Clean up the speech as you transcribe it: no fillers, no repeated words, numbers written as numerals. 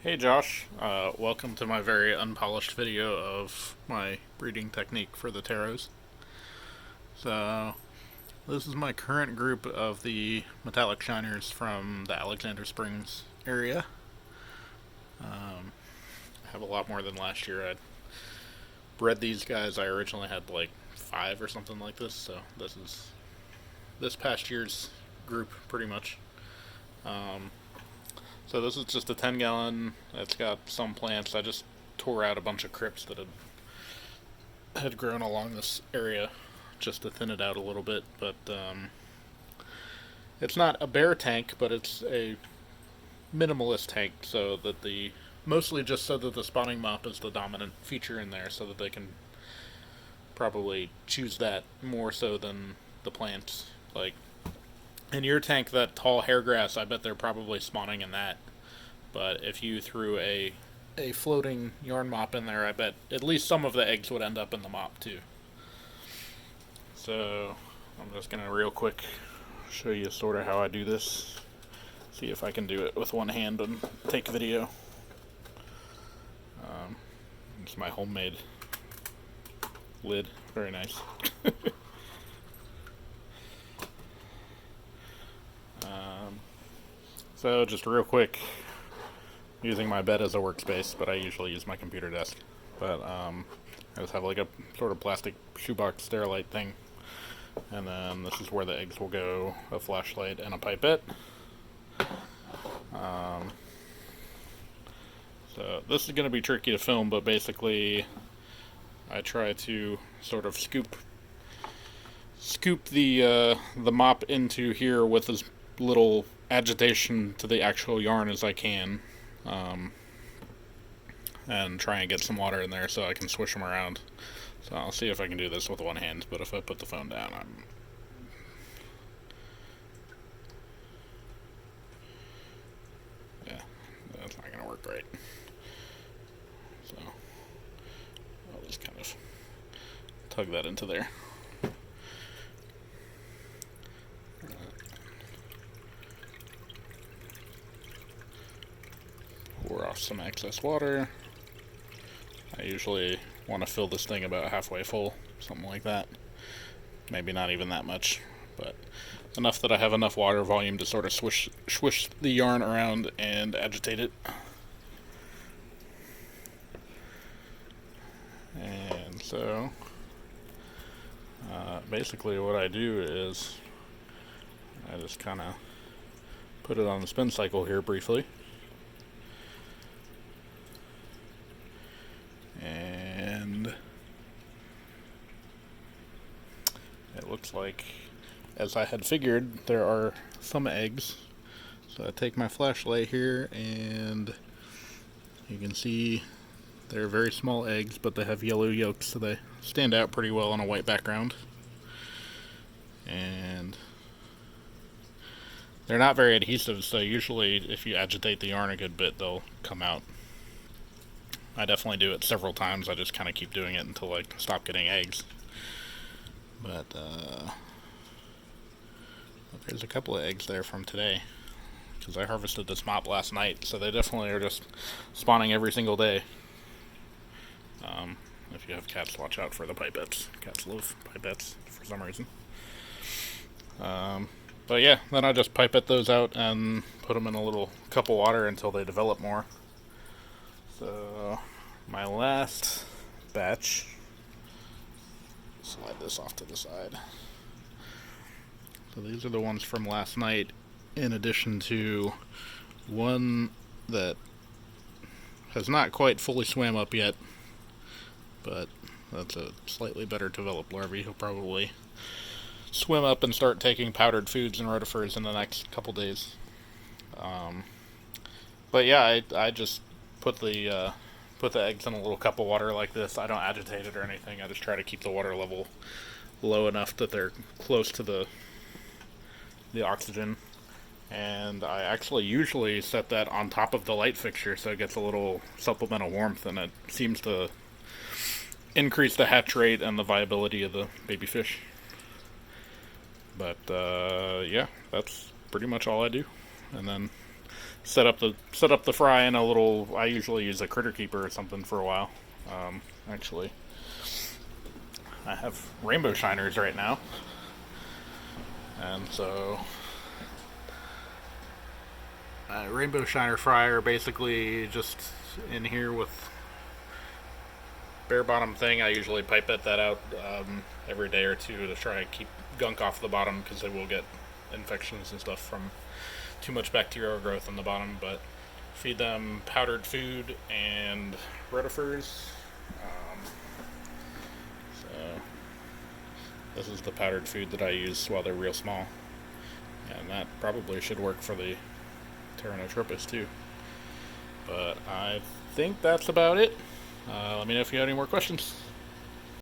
Hey Josh, welcome to my very unpolished video of my breeding technique for the Pteros. So, this is my current group of the metallic shiners from the Alexander Springs area. I have a lot more than last year. I bred these guys. I originally had like 5 or something like this, so this is this past year's group pretty much. So this is just a 10-gallon. It's got some plants. I just tore out a bunch of crypts that had grown along this area just to thin it out a little bit. But it's not a bare tank, but it's a minimalist tank, so that mostly just so that the spawning mop is the dominant feature in there, so that they can probably choose that more so than the plants. Like in your tank, that tall hairgrass, I bet they're probably spawning in that. But if you threw a floating yarn mop in there, I bet at least some of the eggs would end up in the mop too. So I'm just gonna real quick show you sort of how I do this. See if I can do it with one hand and take video. It's my homemade lid. Very nice. So just real quick, using my bed as a workspace, but I usually use my computer desk. But I just have like a sort of plastic shoebox sterilite thing, and then this is where the eggs will go: a flashlight and a pipette. So this is going to be tricky to film, but basically I try to sort of scoop the mop into here with as little agitation to the actual yarn as I can, and try and get some water in there so I can swish them around. So I'll see if I can do this with one hand, but if I put the phone down, yeah, that's not gonna work right. So I'll just kind of tug that into there. Pour off some excess water. I usually want to fill this thing about halfway full, something like that. Maybe not even that much, but enough that I have enough water volume to sort of swish the yarn around and agitate it. And so basically what I do is I just kind of put it on the spin cycle here briefly. And it looks like, as I had figured, there are some eggs. So I take my flashlight here, and you can see they're very small eggs, but they have yellow yolks, so they stand out pretty well on a white background. And they're not very adhesive, so usually if you agitate the yarn a good bit, they'll come out. I definitely do it several times. I just kind of keep doing it until I stop getting eggs. But there's a couple of eggs there from today, because I harvested this mop last night, so they definitely are just spawning every single day. If you have cats, watch out for the pipettes. Cats love pipettes for some reason. But yeah, then I just pipette those out and put them in a little cup of water until they develop more. So my last batch, slide this off to the side. So these are the ones from last night, in addition to one that has not quite fully swam up yet, but that's a slightly better developed larvae. He'll probably swim up and start taking powdered foods and rotifers in the next couple days. But yeah, I just put the eggs in a little cup of water like this. I don't agitate it or anything. I just try to keep the water level low enough that they're close to the oxygen. And I actually usually set that on top of the light fixture so it gets a little supplemental warmth, and it seems to increase the hatch rate and the viability of the baby fish. But yeah, that's pretty much all I do. And then set up the fry in a little. I usually use a critter keeper or something for a while. Actually, I have rainbow shiners right now, and so rainbow shiner fry are basically just in here with bare bottom thing. I usually pipette that out every day or two to try and keep gunk off the bottom because they will get infections and stuff from too much bacterial growth on the bottom. But feed them powdered food and rotifers. So this is the powdered food that I use while they're real small, and that probably should work for the Pteronotropis too. But I think that's about it. Let me know if you have any more questions.